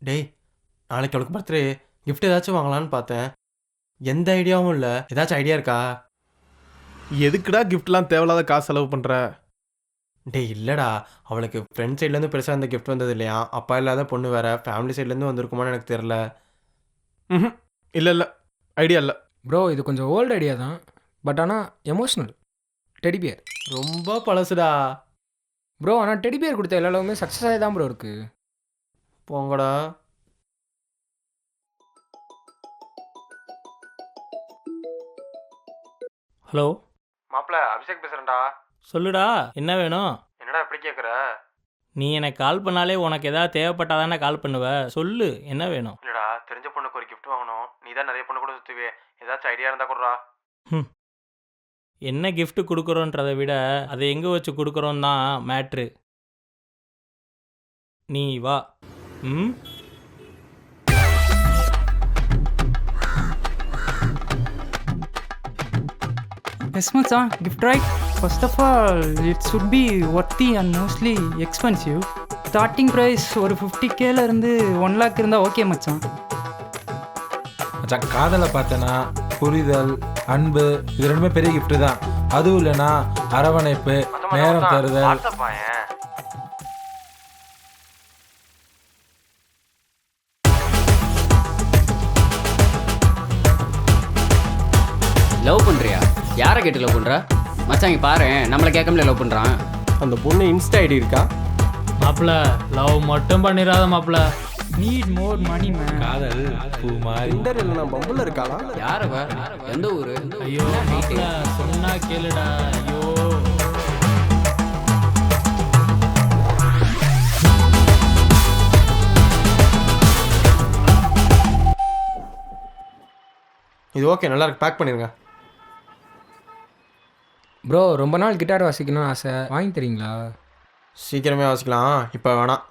டேய், நாளைக்கு அவளுக்கு பர்த்டே. கிஃப்ட் ஏதாச்சும் வாங்கலான்னு பார்த்தேன். எந்த ஐடியாவும் இல்லை. ஏதாச்சும் ஐடியா இருக்கா? எதுக்குடா கிஃப்ட்லாம் தேவையில்லாத காசு செலவு பண்ணுற? டேய் இல்லைடா, அவளுக்கு ஃப்ரெண்ட் சைட்லேருந்து பெருசாக இந்த கிஃப்ட் வந்தது இல்லையா? அப்பா இல்லாத பொண்ணு வேற, ஃபேமிலி சைட்லேருந்து வந்திருக்குமான்னு எனக்கு தெரில. ம், இல்லை இல்லை, ஐடியா இல்லை. ப்ரோ இது கொஞ்சம் ஓல்டு ஐடியா தான், பட் ஆனால் எமோஷ்னல். டெடிபியர் ரொம்ப பழசுடா. ப்ரோ, ஆனால் டெடிபியர் கொடுத்த எல்லாமே சக்ஸஸ் ஆகி தான் ப்ரோ இருக்குது. போங்கடா. ஹலோ, மாப்பிள்ள அபிஷேக் பேசுகிறேன்டா. சொல்லுடா, என்ன வேணும்? என்னடா எப்படி கேட்குற? நீ எனக்கு கால் பண்ணாலே உனக்கு எதாவது தேவைப்பட்டாதானே கால் பண்ணுவ. சொல்லு, என்ன வேணும்? இல்லைடா, தெரிஞ்ச பொண்ணுக்கு ஒரு கிஃப்ட் வாங்கணும். நீ தான் நிறைய பொண்ணு கூட சுற்றுவே. ஏதாச்சும் ஐடியா இருந்தால் கொடுறா. என்ன gift கொடுக்குறோன்றதை விட அதை எங்கே வச்சு கொடுக்குறோன்னு தான் மேட்ரு. நீ வா. ம் Yes, Macha. Gift right. First of all, it should be worthy and mostly expensive. Starting price ஒரு 50K ல இருந்து 1 lakh இருந்தா ஓகே மச்சான். மச்சான், காதலை பார்த்தனா புரிதல், அன்பு, இது ரெண்டுமே பெரிய gift தான். அதுவும் இல்லைன்னா அரவணைப்பு, நேரம் தருதல். லவ் பண்ணுறியா? யாரை கேட்டு லவ் பண்ணுறா? மச்சான் இங்கே பாரு, நம்மளை கேட்காமலே லவ் பண்ணுறான். அந்த பொண்ணு இன்ஸ்டா ஐடி இருக்கா? மாப்பிள்ள, லவ் மட்டும் பண்ணிடாத மாப்பிள்ள. Need more money, man. காதல் பூ மாதிரி. டிண்டர் இல்லைனா பம்புல இருக்காளா? யாரை வா? எந்த ஊர்? ஐயோ மாப்பிள்ள, சொன்னா கேளுடா. ஐயோ இது ஓகே, நல்லா இருக்கு. பேக் பண்ணிருங்க. ப்ரோ ரொம்ப நாள் கிட்டார் வாசிக்கணும்னு ஆசை, வாங்கி தரீங்களா? சீக்கிரமே வாசிக்கலாம், இப்போ வேணாம்.